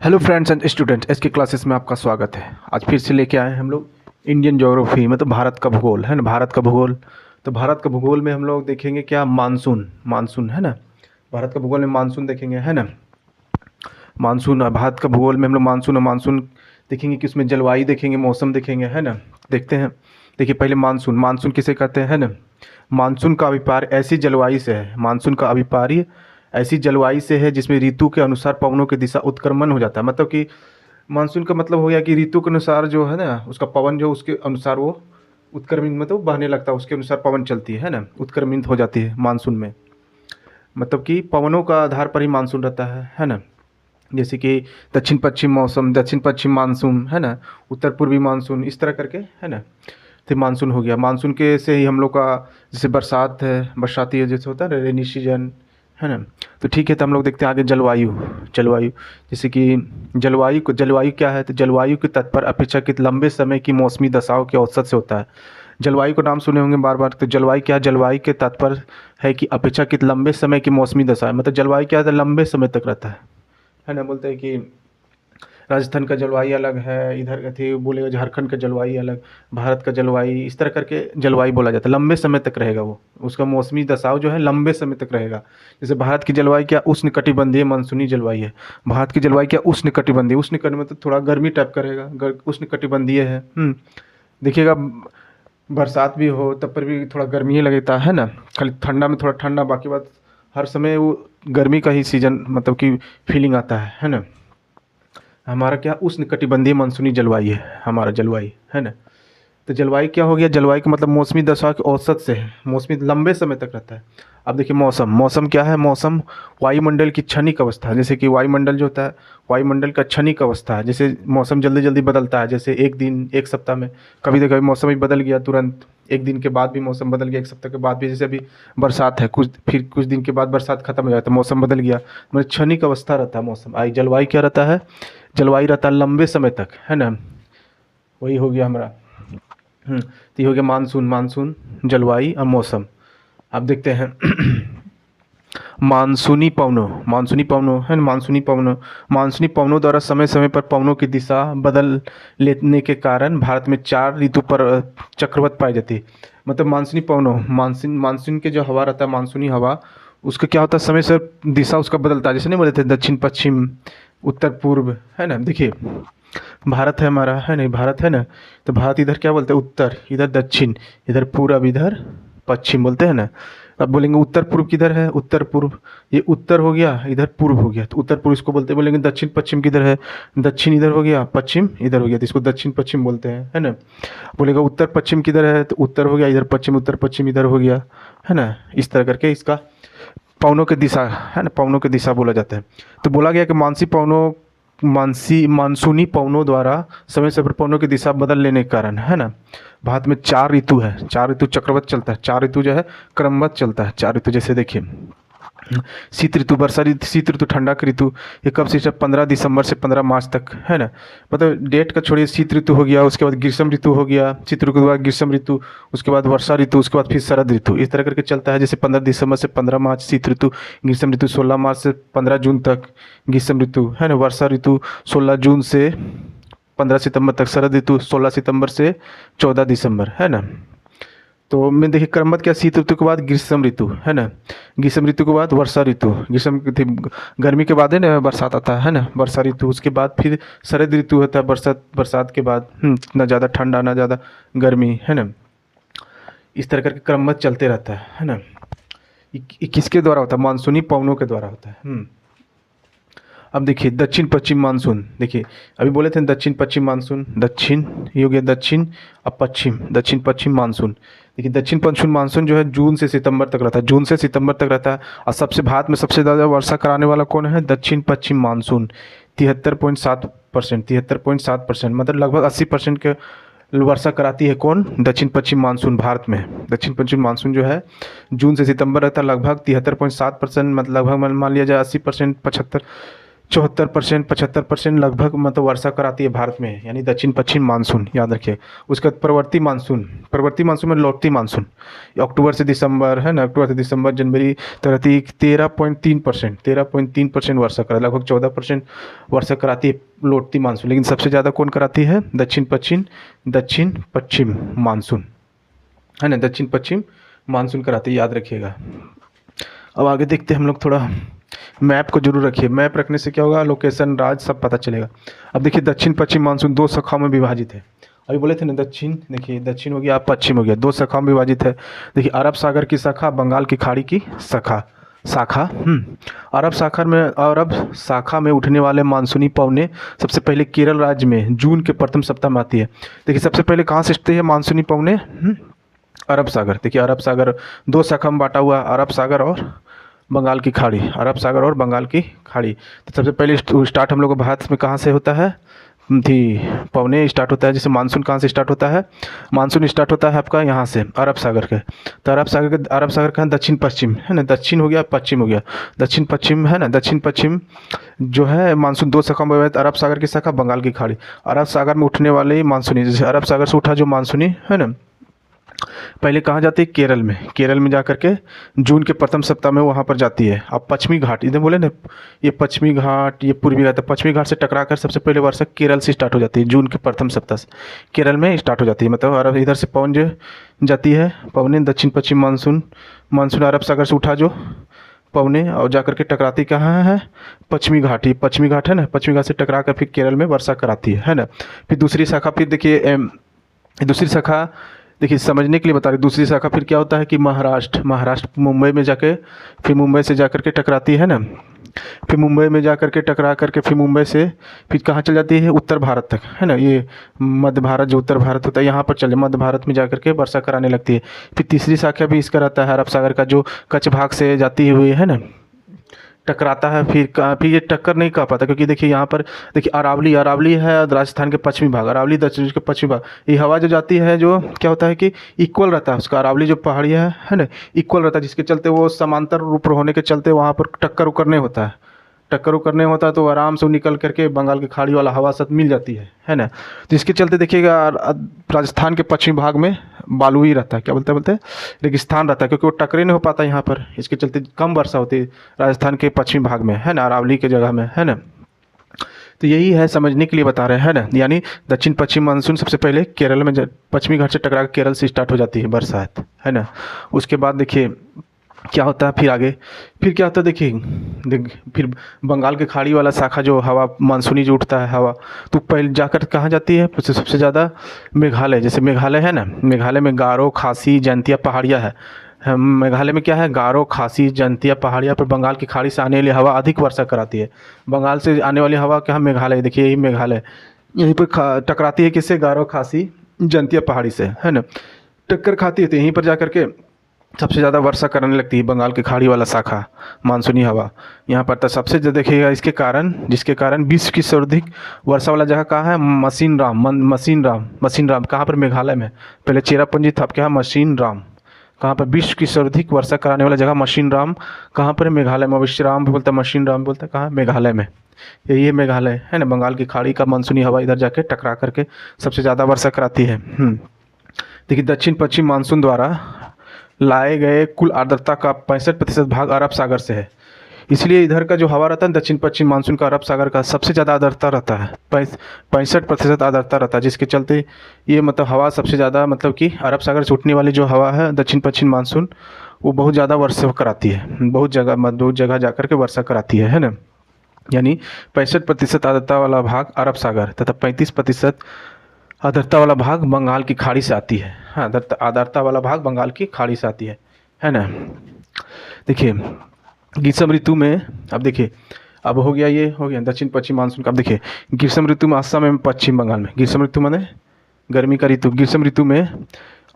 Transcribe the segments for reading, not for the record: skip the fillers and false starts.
Hello friends and students, S के classes में आपका स्वागत है। आज फिर से लेके आए हैं हम लोग इंडियन ज्योग्राफी, मतलब भारत का भूगोल है ना, भारत का भूगोल। तो भारत का भूगोल में हम लोग देखेंगे क्या, मानसून। मानसून है ना, भारत का भूगोल में मानसून देखेंगे है ना। मानसून और भारत का भूगोल में हम लोग मानसून और मानसून देखेंगे कि उसमें जलवायु देखेंगे, मौसम देखेंगे है ना। देखते हैं, देखिए पहले मानसून। मानसून किसे कहते हैं है ना। मानसून का अभिप्राय ऐसी जलवायु से है, मानसून का अभिप्राय ऐसी जलवायु से है जिसमें ऋतु के अनुसार पवनों की दिशा उत्क्रमण हो जाता है। मतलब कि मानसून का मतलब हो गया कि ऋतु के अनुसार जो है ना, उसका पवन जो उसके अनुसार वो उत्क्रमित मतलब बहने लगता है, उसके अनुसार पवन चलती है ना, उत्क्रमित हो जाती है मानसून में। मतलब कि पवनों का आधार पर ही मानसून रहता है ना। जैसे कि दक्षिण पश्चिम मौसम, दक्षिण पश्चिम मानसून है ना, उत्तर पूर्वी मानसून, इस तरह करके है ना। तो मानसून हो गया, मानसून के से ही हम लोग का जैसे बरसात है, बरसाती जैसे होता है ना, रेनी सीजन है ना। तो ठीक है, तो हम लोग देखते हैं आगे जलवायु। जलवायु जैसे कि जलवायु क्या है, तो जलवायु के तात्पर्य अपेक्षाकृत लंबे समय की मौसमी दशाओं के औसत से होता है। जलवायु को नाम सुने होंगे बार बार। तो जलवायु क्या है, जलवायु के तात्पर्य है कि अपेक्षाकृत लंबे समय की मौसमी दशा है। मतलब जलवायु क्या है, तो लंबे समय तक रहता है ना। बोलते हैं कि राजस्थान का जलवायु अलग है, इधर थे बोलेगा झारखंड का जलवायु अलग, भारत का जलवायु, इस तरह करके जलवायु बोला जाता है। लंबे समय तक रहेगा वो, उसका मौसमी दशाव जो है लंबे समय तक रहेगा। जैसे भारत की जलवायु क्या, उष्णकटिबंधीय मानसूनी जलवायु है। भारत की जलवायु क्या, उष्णकटिबंधीय। उष्णकटिबंधीय मतलब थोड़ा गर्मी टाइप का रहेगा, उष्णकटिबंधीय है। देखिएगा, बरसात भी हो तब पर भी थोड़ा गर्मी ही लगता है ना। खाली ठंडा में थोड़ा ठंडा, बाकी बात हर समय वो गर्मी का ही सीजन, मतलब कि फीलिंग आता है ना। हमारा क्या, उष्णकटिबंधीय मानसूनी जलवायु है हमारा जलवायु है ना। तो जलवायु क्या हो गया, जलवायु का मतलब मौसमी दशा के औसत से है, मौसमी लंबे समय तक रहता है। अब देखिए मौसम। मौसम क्या है, मौसम वायुमंडल की क्षणिक अवस्था है। जैसे कि वायुमंडल जो होता है, वायुमंडल का क्षणिक अवस्था है। जैसे मौसम जल्दी जल्दी बदलता है, जैसे एक दिन एक सप्ताह में कभी तो कभी मौसम ही बदल गया तुरंत, एक दिन के बाद भी मौसम बदल गया, एक सप्ताह के बाद भी। जैसे अभी बरसात है, कुछ दिन के बाद बरसात खत्म हो जाता है, मौसम बदल गया। मतलब क्षणिक अवस्था रहता है मौसम। आई जलवायु क्या रहता है, जलवायु रहता है लंबे समय तक है ना। वही हो गया हमारा। तो ये हो गया मानसून। मानसून, जलवायु और मौसम। अब देखते हैं मानसूनी पवनों। मानसूनी पवनों है ना, मानसूनी पवनों। मानसूनी पवनों द्वारा समय समय पर पवनों की दिशा बदल लेने के कारण भारत में 4 ऋतु पर चक्रवत पाई जाती है। मतलब मानसूनी पवनों, मानसून मानसून के जो हवा रहता है, मानसूनी हवा, उसका क्या होता है, समय से दिशा उसका बदलता है। जैसे नहीं बोले थे दक्षिण पश्चिम, उत्तर पूर्व है ना। देखिए भारत है हमारा है ना, भारत है ना। तो भारत इधर क्या बोलते हैं, उत्तर, इधर दक्षिण, इधर पूरब, इधर पश्चिम बोलते हैं ना। अब बोलेंगे उत्तर पूर्व किधर है, उत्तर पूर्व, ये उत्तर हो गया, इधर पूर्व हो गया, तो उत्तर पूर्व इसको बोलते हैं। बोलेंगे दक्षिण पश्चिम किधर है, दक्षिण इधर हो गया, पश्चिम इधर हो गया, तो इसको दक्षिण पश्चिम बोलते हैं है ना। बोलेगा उत्तर पश्चिम किधर है, तो उत्तर हो गया, इधर पश्चिम, उत्तर पश्चिम इधर हो गया है ना। इस तरह करके इसका पवनों की दिशा है ना, पवनों की दिशा बोला जाता है। तो बोला गया कि मानसूनी पवनों द्वारा समय समय पर पवनों की दिशा बदल लेने के कारण है ना, भारत में 4 ऋतु है, 4 ऋतु चक्रवत चलता है, 4 ऋतु जो है क्रमबद्ध चलता है। 4 ऋतु जैसे देखिए, शीत ऋतु, वर्षा ऋतु, शीत ऋतु, ठंडा की ऋतु। ये कब से, 15 दिसंबर से 15 मार्च तक है ना। मतलब डेट का छोड़िए, शीत ऋतु हो गया, उसके बाद ग्रीष्म ऋतु हो गया, शीत ऋतु के बाद ग्रीष्म ऋतु, उसके बाद वर्षा ऋतु, उसके बाद फिर शरद ऋतु, इस तरह करके चलता है। जैसे 15 दिसंबर से 15 मार्च शीत ऋतु, ग्रीष्म ऋतु 16 मार्च से 15 जून तक ग्रीष्म ऋतु है ना, वर्षा ऋतु 16 जून से 15 सितंबर तक, शरद ऋतु 16 सितंबर से 14 दिसंबर है ना। तो मैं देखिए क्रमबद्ध क्या, शीत ऋतु के बाद ग्रीष्म ऋतु है ना, ग्रीष्म ऋतु के बाद वर्षा ऋतु, गर्मी के बाद है ना बरसात आता है ना, वर्षा ऋतु, उसके बाद फिर शरद ऋतु होता है, बरसात, बरसात के बाद ना ज़्यादा ठंडा ना ज़्यादा गर्मी है ना। इस तरह करके क्रमबद्ध चलते रहता है ना। ये किसके द्वारा होता है, मानसूनी पवनों के द्वारा होता है। अब देखिए दक्षिण पश्चिम मानसून। देखिए अभी बोले थे दक्षिण पश्चिम मानसून, दक्षिण, ये हो गया दक्षिण, अब पश्चिम, दक्षिण पश्चिम मानसून। देखिए दक्षिण पश्चिम मानसून जो है जून से सितंबर तक रहता है, जून से सितंबर तक रहता है। और सबसे भारत में सबसे ज़्यादा वर्षा कराने वाला कौन है, दक्षिण पश्चिम मानसून, 73.7%, 73.7%, मतलब लगभग 80% के वर्षा कराती है कौन, दक्षिण पश्चिम मानसून भारत में। दक्षिण पश्चिम मानसून जो है जून से सितंबर रहता है, लगभग 73.7%, मतलब लगभग मान लिया जाए 80%, 75 74% 75% लगभग मतलब वर्षा कराती है भारत में, यानी दक्षिण पश्चिम मानसून, याद रखिए। उसके बाद प्रवर्ती मानसून में लौटती मानसून, अक्टूबर से दिसंबर, है ना, अक्टूबर से दिसंबर जनवरी 13.3% वर्षा करा, लगभग 14% वर्षा कराती है लौटती मानसून। लेकिन सबसे ज़्यादा कौन कराती है? दक्षिण पश्चिम मानसून, है ना, दक्षिण पश्चिम मानसून कराती है, याद रखिएगा। अब आगे देखते हैं हम लोग, थोड़ा मैप को जरूर रखिए, मैप रखने से क्या होगा, लोकेशन राज्य सब पता चलेगा। अब देखिए दक्षिण पश्चिम मानसून 2 शाखाओं में विभाजित है। अभी बोले थे ना दक्षिण, देखिए दक्षिण हो गया, पश्चिम हो गया, 2 शाखाओं में विभाजित है। देखिए अरब सागर की शाखा, बंगाल की खाड़ी की शाखा। अरब शाखा में उठने वाले मानसूनी पवने सबसे पहले केरल राज्य में जून के प्रथम सप्ताह में आती है। देखिए सबसे पहले कहाँ से उठते हैं मानसूनी पवने? अरब सागर। देखिए अरब सागर 2 शाखा में बांटा हुआ, अरब सागर और बंगाल की खाड़ी, अरब सागर और बंगाल की खाड़ी। तो सबसे पहले स्टार्ट हम लोग को भारत में कहाँ से होता है? पवने स्टार्ट होता है, जैसे मानसून कहाँ से स्टार्ट होता है? मानसून स्टार्ट होता है आपका यहाँ से, अरब सागर के। तो अरब सागर का दक्षिण पश्चिम, है ना, दक्षिण हो गया, पश्चिम हो गया, दक्षिण पश्चिम, है ना, दक्षिण पश्चिम जो है मानसून 2 शाखा में, अरब सागर की शाखा, बंगाल की खाड़ी। अरब सागर में उठने वाले मानसूनी, जैसे अरब सागर से उठा जो मानसूनी, है ना, पहले कहाँ जाती है? केरल में जा करके जून के प्रथम सप्ताह में वहाँ पर जाती है। अब पश्चिमी घाट, इधर बोले ना, ये पश्चिमी घाट, ये पूर्वी घाट, पश्चिमी घाट से टकरा कर सबसे पहले वर्षा केरल से स्टार्ट हो जाती है, जून के प्रथम सप्ताह से केरल में स्टार्ट हो जाती है। मतलब अरब इधर से पवन जो जाती है, पवने दक्षिण पश्चिम मानसून अरब सागर से उठा जो पवने, और जाकर के टकराती कहाँ है? पश्चिमी घाट। ये पश्चिमी घाट है ना, पश्चिमी घाट से टकरा कर फिर केरल में वर्षा कराती है ना। फिर दूसरी शाखा, फिर देखिए दूसरी शाखा, देखिए समझने के लिए बता रहे, दूसरी शाखा फिर क्या होता है कि महाराष्ट्र मुंबई में जाके, फिर मुंबई से जाकर के टकराती है ना, फिर मुंबई में जाकर के टकरा करके फिर मुंबई से फिर कहाँ चल जाती है? उत्तर भारत तक, है ना। ये मध्य भारत, जो उत्तर भारत होता है यहाँ पर चले, मध्य भारत में जाकर के वर्षा कराने लगती है। फिर तीसरी शाखा भी इसका रहता है, अरब सागर का, जो कच्छ भाग से जाती हुई, है ना, टकराता है। फिर ये टक्कर नहीं कर पाता, क्योंकि देखिए यहाँ पर देखिए अरावली है राजस्थान के पश्चिमी भाग, अरावली दक्षिण के पश्चिमी भाग, ये हवा जो जाती है, जो क्या होता है कि इक्वल रहता है उसका, अरावली जो पहाड़ी है ना, इक्वल रहता है, जिसके चलते वो समांतर रूप होने के चलते वहाँ पर टक्कर उक्कर नहीं होता है, तो आराम से निकल करके बंगाल की खाड़ी वाला हवा साथ मिल जाती है ना। तो इसके चलते देखिएगा राजस्थान के पश्चिमी भाग में बालू ही रहता है, क्या बोलते हैं, रेगिस्तान रहता है, क्योंकि वो टकरे नहीं हो पाता यहाँ पर, इसके चलते कम वर्षा होती है राजस्थान के पश्चिमी भाग में, है ना, अरावली के जगह में, है ना। तो यही है, समझने के लिए बता रहे हैं ना, यानी दक्षिण पश्चिम मानसून सबसे पहले केरल में पश्चिमी घाट से टकरा कर केरल से स्टार्ट हो जाती है बरसात, है ना। उसके बाद देखिए क्या होता है फिर आगे, फिर क्या होता है देखिए, फिर बंगाल के खाड़ी वाला शाखा जो हवा मानसूनी जो उठता है हवा, तो पहले जाकर कहाँ जाती है? सबसे ज़्यादा मेघालय, जैसे मेघालय है ना, मेघालय में गारो, खासी, जयंतिया पहाड़ियाँ है। मेघालय में क्या है? गारो, खासी, जयंतिया पहाड़ियाँ पर बंगाल की खाड़ी से आने वाली हवा अधिक वर्षा कराती है। बंगाल से आने वाली हवा क्या? मेघालय, देखिए यही मेघालय, यहीं पर टकराती है किससे? गारो, खासी, जयंतिया पहाड़ी से, है ना, टक्कर खाती है, तो यहीं पर जा करके सबसे ज़्यादा वर्षा करने लगती है बंगाल की खाड़ी वाला शाखा मानसूनी हवा यहाँ पर। तो सबसे ज़्यादा देखिएगा इसके कारण, जिसके कारण विश्व की सर्वाधिक वर्षा वाला जगह कहाँ है? मशीन राम कहाँ पर? मेघालय में। पहले चेरापूंजी था, अब क्या है? मशीन राम। कहाँ पर? विश्व की सर्वाधिक वर्षा कराने वाला जगह मशीन राम कहाँ पर? मेघालय में। विश्राम भी बोलता है, मशीन राम बोलता है, कहाँ? मेघालय में। यही है मेघालय, है ना। बंगाल की खाड़ी का मानसूनी हवा इधर जाके टकरा करके सबसे ज़्यादा वर्षा कराती है। देखिए दक्षिण पश्चिम मानसून द्वारा लाए गए कुल आर्द्रता का 65% भाग अरब सागर से है, इसलिए इधर का जो हवा रहता है दक्षिण पश्चिम मानसून का, अरब सागर का सबसे ज़्यादा आर्द्रता रहता है, 65% आर्द्रता रहता है, जिसके चलते ये मतलब हवा सबसे ज़्यादा, मतलब कि अरब सागर से उठने वाली जो हवा है दक्षिण पश्चिम मानसून, वो बहुत ज़्यादा वर्षा कराती है, बहुत जगह जा कर के वर्षा कराती है ना। यानी 65% आर्द्रता वाला भाग अरब सागर तथा 35% आर्द्रता वाला भाग बंगाल की खाड़ी से आती है। हाँ, आर्द्रता वाला भाग बंगाल की खाड़ी से आती है ना। देखिए ग्रीष्म ऋतु में, अब देखिए अब हो गया, ये हो गया दक्षिण पश्चिम मानसून का। अब देखिए ग्रीष्म ऋतु में असम एवं पश्चिम बंगाल में, ग्रीष्म ऋतु माने गर्मी का ऋतु, ग्रीष्म ऋतु में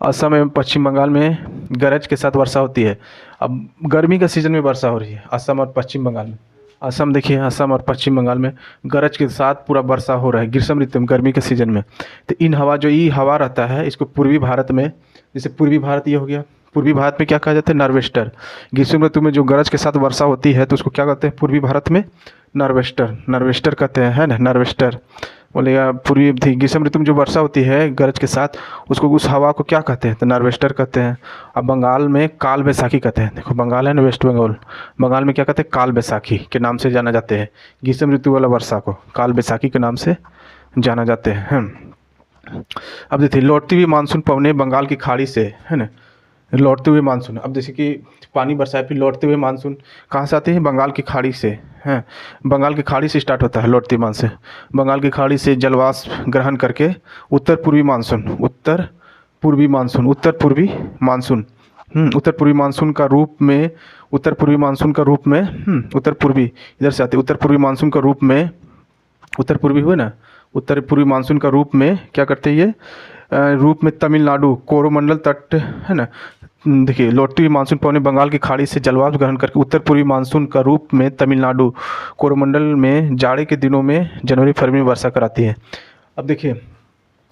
असम एवं पश्चिम बंगाल में गरज के साथ वर्षा होती है। अब गर्मी का सीजन में वर्षा हो रही है असम और पश्चिम बंगाल में। असम देखिए, असम और पश्चिम बंगाल में गरज के साथ पूरा वर्षा हो रहा है ग्रीष्म ऋतु में, गर्मी के सीजन में। तो इन हवा जो ये हवा रहता है, इसको पूर्वी भारत में, जैसे पूर्वी भारत ये हो गया, पूर्वी भारत में क्या कहा जाता है, नॉर्वेस्टर। ग्रीष्म ऋतु में जो गरज के साथ वर्षा होती है तो उसको क्या कहते हैं, पूर्वी भारत में नॉर्वेस्टर, नॉर्वेस्टर कहते हैं, है ना, नॉर्वेस्टर बोलेगा। पूर्वी ग्रीष्म ऋतु में जो वर्षा होती है गरज के साथ, उसको, उस हवा को क्या कहते हैं, तो नॉर्वेस्टर कहते हैं। अब बंगाल में काल बैसाखी कहते हैं। देखो बंगाल है ना, वेस्ट बंगाल, बंगाल में क्या कहते हैं, काल बैसाखी के नाम से जाना जाते हैं। ग्रीष्म ऋतु वाला वर्षा को काल बैसाखी के नाम से जाना जाते हैं। अब देखिए लौटती हुई मानसून पवने बंगाल की खाड़ी से, है ना, लौटते हुए मानसून। अब जैसे कि पानी बरसाए फिर लौटते हुए मानसून कहाँ से आते हैं, बंगाल की खाड़ी से, हैं, बंगाल की खाड़ी से स्टार्ट होता है लौटती मानसून। बंगाल की खाड़ी से जलवाष्प ग्रहण करके उत्तर पूर्वी मानसून, उत्तर पूर्वी मानसून, उत्तर पूर्वी मानसून, उत्तर पूर्वी मानसून का रूप में, उत्तर पूर्वी मानसून का रूप में, उत्तर पूर्वी इधर से आते, उत्तर पूर्वी मानसून का रूप में, उत्तर पूर्वी हुए ना, उत्तर पूर्वी मानसून का रूप में क्या करते हैं ये, रूप में तमिलनाडु कोरोमंडल तट, है ना। देखिए लौटती हुई मानसून पवने बंगाल की खाड़ी से जलवाष्प ग्रहण करके उत्तर पूर्वी मानसून का रूप में तमिलनाडु कोरोमंडल में जाड़े के दिनों में जनवरी फरवरी में वर्षा कराती है। अब देखिए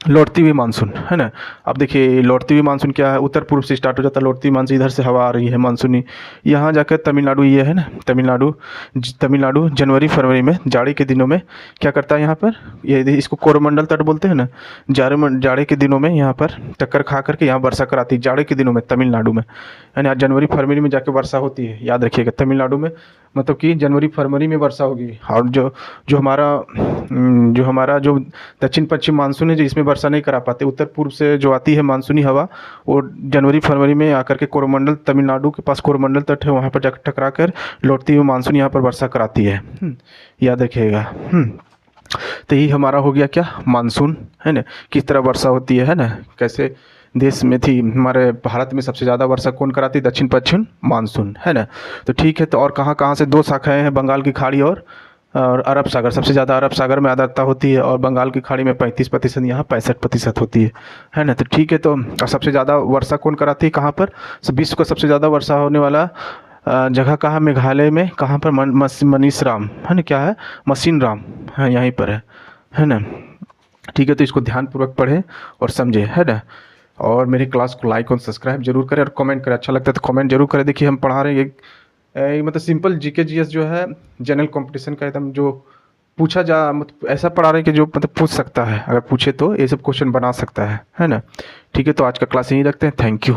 लौटती हुई मानसून, है ना। अब देखिए लौटती हुई मानसून क्या है, उत्तर पूर्व से स्टार्ट हो जाता है लौटती हुई मानसून, इधर से हवा आ रही है मानसूनी, यहाँ जाकर तमिलनाडु, ये है ना तमिलनाडु, तमिलनाडु जनवरी फरवरी में जाड़े के दिनों में क्या करता है यहाँ पर, ये इसको कोरोमंडल तट बोलते हैं ना, जाड़े के दिनों में यहाँ पर टक्कर खा करके यहाँ वर्षा कराती है जाड़े के दिनों में तमिलनाडु में, है ना। जनवरी फरवरी में जाके वर्षा होती है, याद रखिएगा तमिलनाडु में, मतलब कि जनवरी फरवरी में वर्षा होगी। और जो हमारा जो दक्षिण पश्चिम मानसून है जो इसमें वर्षा नहीं करा पाते, उत्तर पूर्व से जो आती है मानसूनी हवा, वो जनवरी फरवरी में आकर के कोरोमंडल, तमिलनाडु के पास कोरोमंडल तट है वहाँ पर जाकर टकरा कर लौटती हुई मानसून यहाँ पर वर्षा कराती है। याद रखिएगा। तो यही हमारा हो गया क्या, मानसून, है ना, किस तरह वर्षा होती है ना, कैसे देश में थी, हमारे भारत में सबसे ज़्यादा वर्षा कौन कराती है, दक्षिण पश्चिम मानसून, है ना। तो ठीक है, तो और कहाँ कहाँ से दो शाखाएं हैं, बंगाल की खाड़ी और अरब सागर, सबसे ज़्यादा अरब सागर में आर्द्रता होती है और बंगाल की खाड़ी में 35%, यहाँ 65% होती है ना। तो ठीक है, तो सबसे ज़्यादा वर्षा कौन कराती है, कहाँ पर, विश्व का सबसे ज़्यादा वर्षा होने वाला जगह कहाँ, मेघालय में, कहाँ पर, मनीष राम, है ना, क्या है, मशीन राम, हाँ यहीं पर है ना। ठीक है, तो इसको ध्यानपूर्वक पढ़ें और समझें, है ना। और मेरी क्लास को लाइक और सब्सक्राइब जरूर करें और कमेंट करें, अच्छा लगता है तो कमेंट जरूर करें। देखिए हम पढ़ा रहे हैं एक मतलब सिंपल जीके जीएस जो है जनरल कंपटीशन का एकदम जो पूछा जा, मतलब ऐसा पढ़ा रहे हैं कि जो मतलब पूछ सकता है, अगर पूछे तो ये सब क्वेश्चन बना सकता है ना। ठीक है, तो आज का क्लास यहीं रखते हैं, थैंक यू।